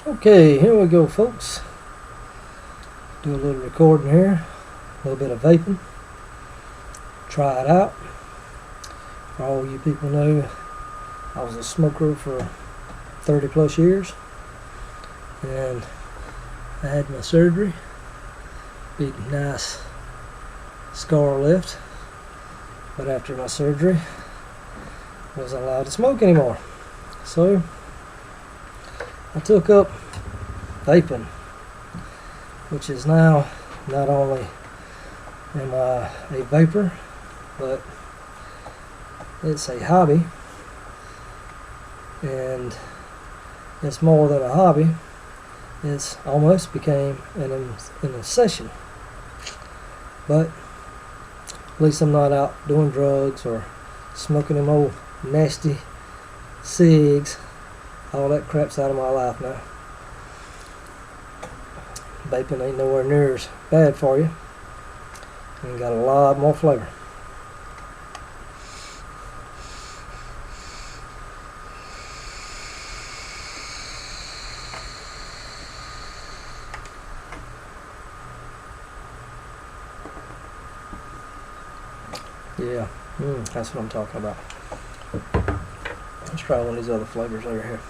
Okay, here we go, folks. Do a little recording here, a little bit of vaping. Try it out. For all you people know, I was a smoker for 30 plus years, and I had my surgery. Big nice scar left, but after my surgery, I wasn't allowed to smoke anymore. So I took up vaping, which is now not only am I a vapor, but it's a hobby, and it's more than a hobby. It's almost became an obsession. But at least I'm not out doing drugs or smoking them old nasty cigs. All that crap's out of my life now. Vaping ain't nowhere near as bad for you, and got a lot more flavor. Yeah, that's what I'm talking about. Let's try one of these other flavors over here.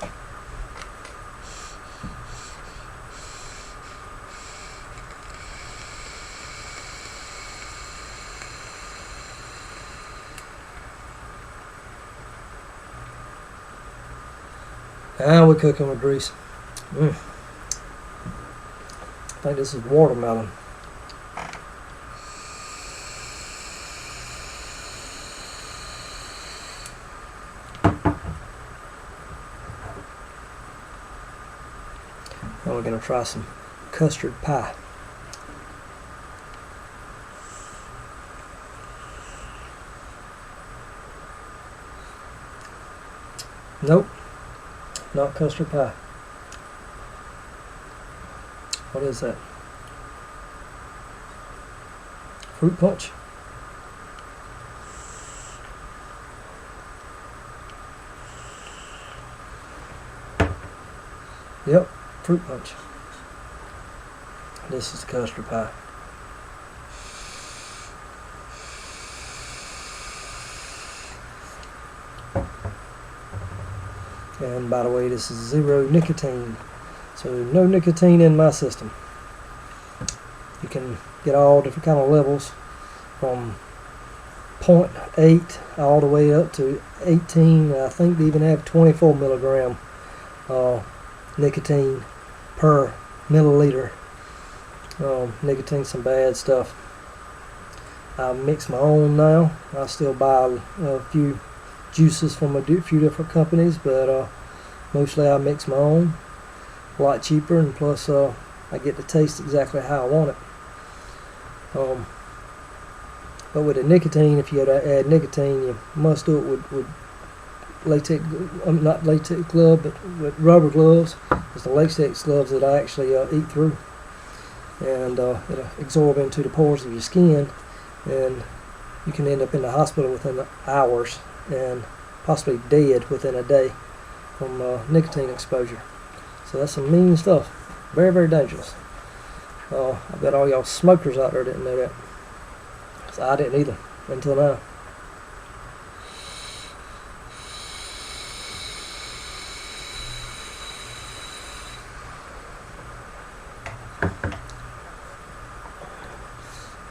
Now we're cooking with grease. I think this is watermelon. Now we're going to try some custard pie. Nope, not custard pie. What is that? Fruit punch? Yep, fruit punch. This is custard pie. And by the way, this is 0 nicotine, so no nicotine in my system. You can get all different kind of levels from 0.8 all the way up to 18. I think they even have 24 milligram nicotine per milliliter. Nicotine's some bad stuff. I mix my own now. I still buy a few juices from a few different companies, but mostly I mix my own. A lot cheaper, and plus I get to taste exactly how I want it. But with the nicotine, if you had to add nicotine, you must do it with latex, not latex glove, but with rubber gloves. It's the latex gloves that I actually eat through, and it'll absorb into the pores of your skin, and you can end up in the hospital within hours and possibly dead within a day from nicotine exposure. So that's some mean stuff. Very, very dangerous. I bet all y'all smokers out there didn't know that. So I didn't either until now.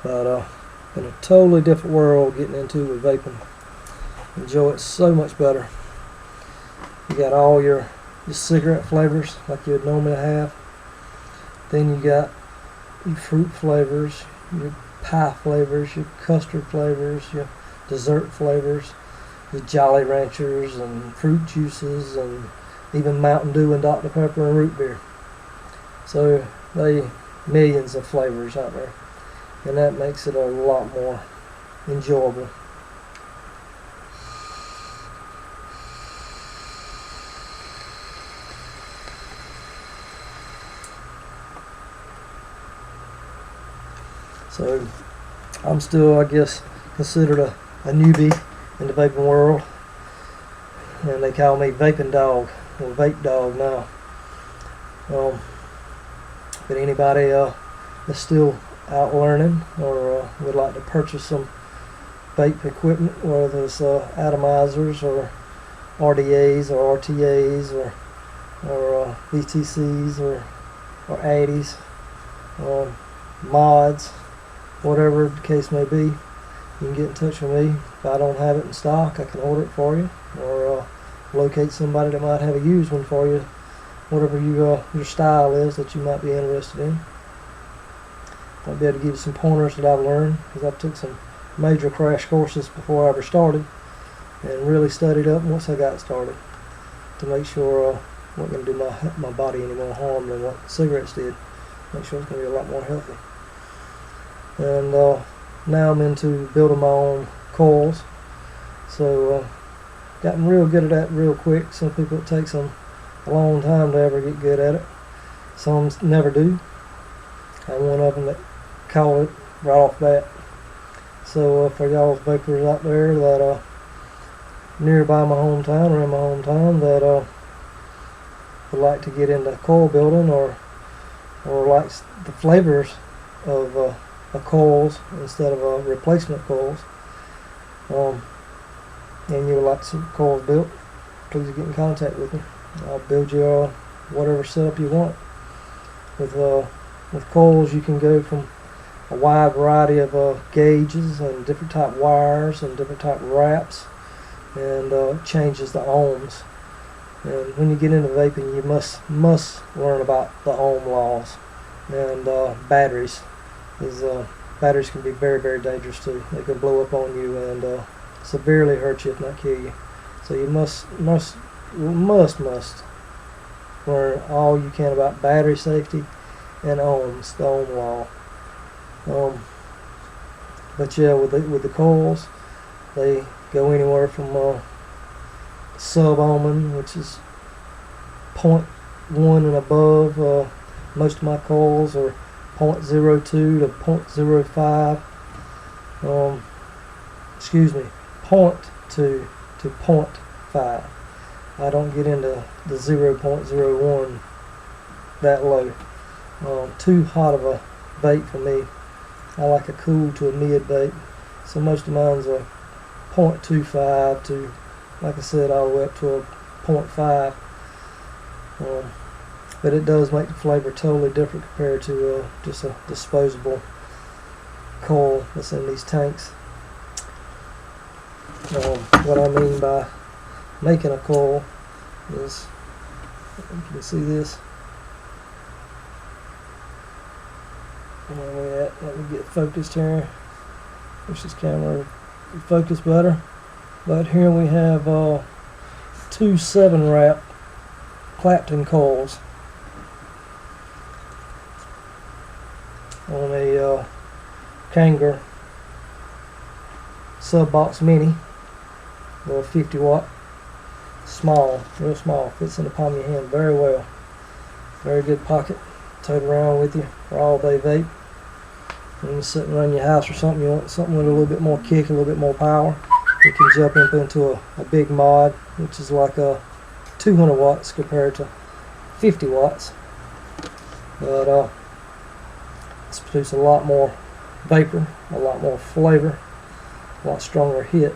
But in a totally different world getting into with vaping. Enjoy it so much better. You got all your cigarette flavors like you would normally have. Then you got your fruit flavors, your pie flavors, your custard flavors, your dessert flavors, the Jolly Ranchers and fruit juices, and even Mountain Dew and Dr. Pepper and root beer. So they millions of flavors out there, and that makes it a lot more enjoyable. So I'm still, I guess, considered a newbie in the vaping world, and they call me Vaping Dog, or Vape Dog now. But anybody that's still out learning or would like to purchase some vape equipment, whether it's atomizers or RDAs or RTAs or VTCs or addies, mods, whatever the case may be, you can get in touch with me. If I don't have it in stock, I can order it for you, or locate somebody that might have a used one for you, whatever your style is that you might be interested in. I'll be able to give you some pointers that I've learned, because I took some major crash courses before I ever started, and really studied up once I got started to make sure I wasn't going to do my body any more harm than what cigarettes did. Make sure it's going to be a lot more healthy. And now I'm into building my own coils, so gotten real good at that real quick. Some people, it takes them a long time to ever get good at it. Some never do. I'm one of them that call it right off bat. So for y'all vapors out there that nearby my hometown or in my hometown that would like to get into coil building or likes the flavors of coils instead of replacement coils, and you would like some coils built, please get in contact with me. I'll build you whatever setup you want. With coils, you can go from a wide variety of gauges and different type wires and different type wraps, and it changes the ohms. And when you get into vaping, you must learn about the ohm laws and batteries. Batteries can be very, very dangerous too. They can blow up on you and severely hurt you, if not kill you. So you must learn all you can about battery safety and ohms, the ohm law. But yeah, with the coils, they go anywhere from sub-ohming, which is 0.1 and above. Most of my coils are 0.02 to 0.05. Excuse me, 0.2 to 0.5. I don't get into the 0.01 that low. Too hot of a vape for me. I like a cool to a mid vape. So most of mine's a 0.25 to, like I said, all the way up to a 0.5. But it does make the flavor totally different compared to just a disposable coil that's in these tanks. What I mean by making a coil is, you can see this. Where we at? Let me get focused here. Wish this camera would focus better. But here we have two 7-wrap Clapton coils on a Kanger sub-box mini, little 50 watt, small, real small, fits in the palm of your hand very well. Very good pocket, tote around with you for all day vape. When you're sitting around your house or something, you want something with a little bit more kick, a little bit more power, you can jump into a big mod, which is like a 200 watts compared to 50 watts. But it's produced a lot more vapor, a lot more flavor, a lot stronger hit.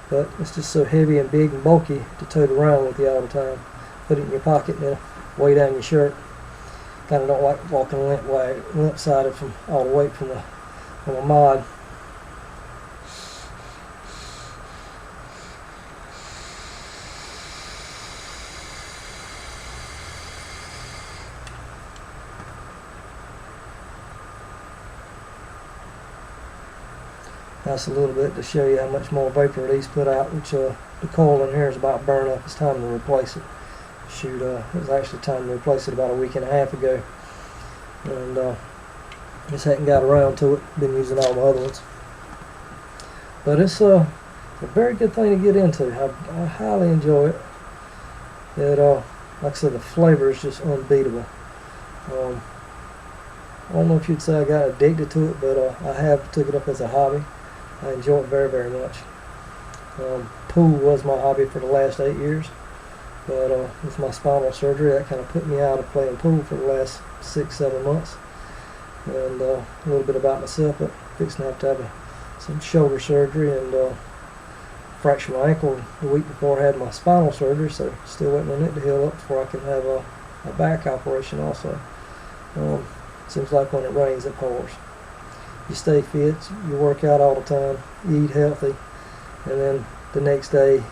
But it's just so heavy and big and bulky to tote around with you all the time. Put it in your pocket and then way down your shirt. Kind of don't like walking limp-sided from all the weight from a mod. That's a little bit to show you how much more vapor these put out, which the coil in here is about burn up. It's time to replace it. Shoot, it was actually time to replace it about a week and a half ago, and just hadn't got around to it. Been using all the other ones, but it's a very good thing to get into. I highly enjoy it. Like I said, the flavor is just unbeatable. I don't know if you'd say I got addicted to it, but I have took it up as a hobby. I enjoy it very, very much. Pool was my hobby for the last 8 years. But with my spinal surgery, that kind of put me out of playing pool for the last 6-7 months. And a little bit about myself, but fixing to have some shoulder surgery and fractured my ankle the week before I had my spinal surgery, so still waiting on it to heal up before I can have a back operation also. Seems like when it rains it pours. You stay fit, you work out all the time, you eat healthy, and then the next day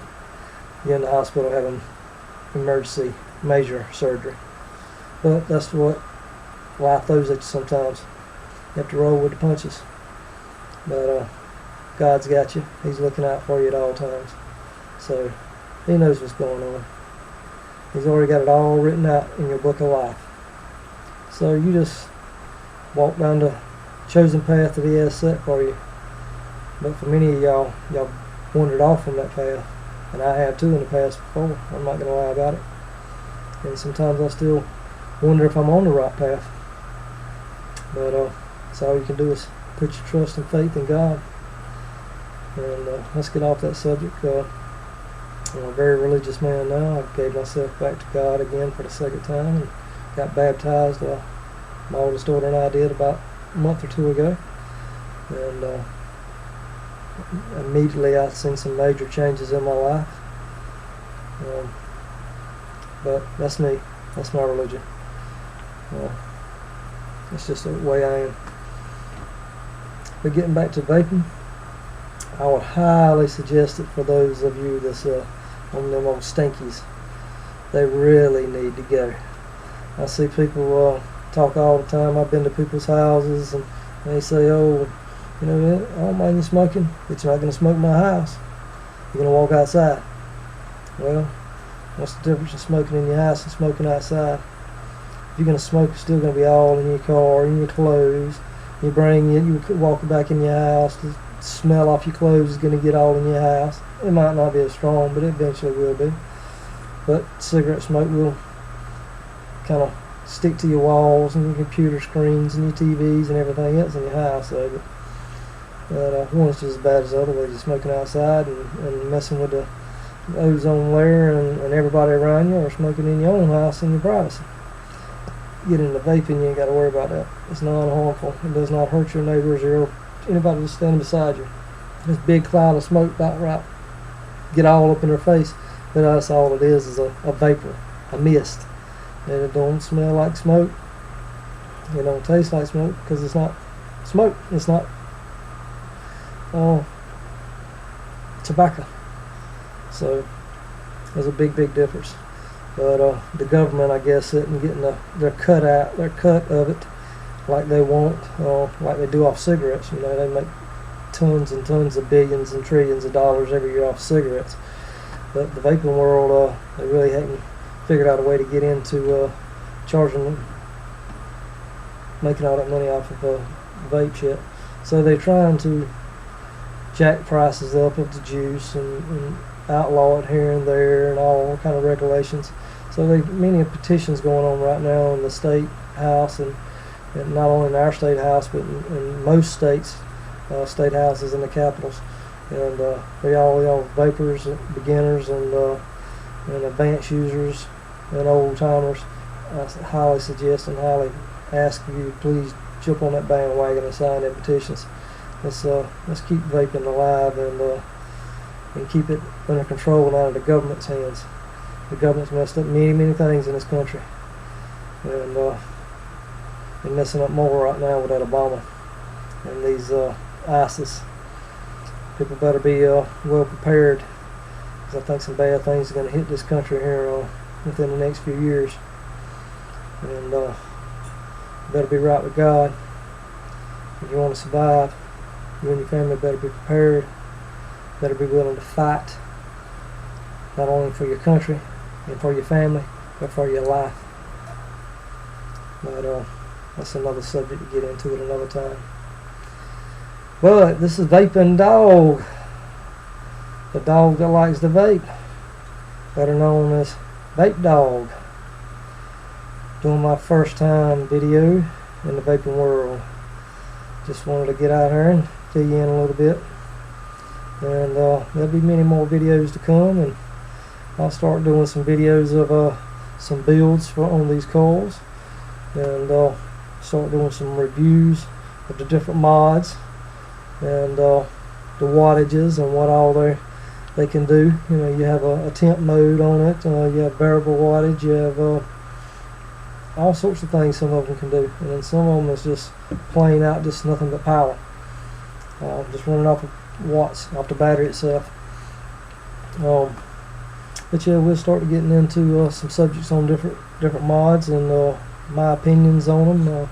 you're in the hospital having emergency major surgery. But that's what life throws at you sometimes. You have to roll with the punches. But God's got you. He's looking out for you at all times. So He knows what's going on. He's already got it all written out in your book of life. So you just walk down the chosen path that He has set for you. But for many of y'all wandered off from that path. And I have too in the past before. I'm not going to lie about it. And sometimes I still wonder if I'm on the right path. But so all you can do is put your trust and faith in God. And let's get off that subject. I'm a very religious man now. I gave myself back to God again for the second time and got baptized. My oldest daughter and I did about a month or two ago. And immediately I've seen some major changes in my life. But that's me. That's my religion. It's just the way I am. But getting back to vaping, I would highly suggest it for those of you that's on them old stinkies. They really need to go. I see people talk all the time. I've been to people's houses and they say, oh, you know, I don't mind you smoking, but you're not going to smoke in my house. You're going to walk outside. Well, what's the difference in smoking in your house and smoking outside? If you're going to smoke, it's still going to be all in your car, in your clothes. You bring it, you walk back in your house, the smell off your clothes is going to get all in your house. It might not be as strong, but it eventually will be. But cigarette smoke will kind of stick to your walls and your computer screens and your TVs and everything else in your house. So, but one's just as bad as the other way, just smoking outside and messing with the ozone layer and everybody around you, or smoking in your own house in your privacy. Get into vaping, you ain't got to worry about that. It's non-harmful. It does not hurt your neighbors or anybody that's standing beside you. This big cloud of smoke about right get all up in their face, but that's all it is a vapor, a mist. And it don't smell like smoke. It don't taste like smoke because it's not smoke. It's not tobacco. So there's a big difference. But the government, I guess, isn't getting their cut of it like they want, like they do off cigarettes. You know, they make tons and tons of billions and trillions of dollars every year off cigarettes. But the vaping world, they really haven't figured out a way to get into charging them, making all that money off of vape yet. So they're trying to jack prices up of the juice and outlaw it here and there and all kind of regulations. So many petitions going on right now in the state house and not only in our state house but in most states, state houses and the capitals. And they all vapors, beginners, and advanced users and old timers. I highly suggest and highly ask you please jump on that bandwagon and sign in petitions. Let's keep vaping alive and keep it under control and out of the government's hands. The government's messed up many things in this country, and they're messing up more right now with that Obama and these ISIS. People better be well prepared, because I think some bad things are going to hit this country here within the next few years. And you better be right with God if you want to survive. You and your family better be prepared. Better be willing to fight, not only for your country and for your family, but for your life. But that's another subject to get into at another time. But this is Vaping Dog, the dog that likes to vape, better known as Vape Dog. Doing my first time video in the vaping world. Just wanted to get out here and fill you in a little bit. And there'll be many more videos to come, and I'll start doing some videos of some builds on these coils, and start doing some reviews of the different mods and the wattages and what all they can do. You know, you have a temp mode on it, you have variable wattage, you have all sorts of things some of them can do, and then some of them is just plain out just nothing but power, just running off of watts off the battery itself. But yeah, we'll start getting into some subjects on different mods and my opinions on them,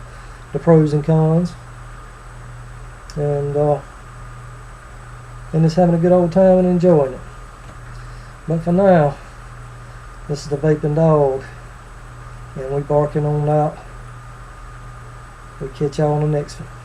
the pros and cons, and just having a good old time and enjoying it. But for now, this is the Vaping Dog, and we barking on out. We'll catch y'all on the next one.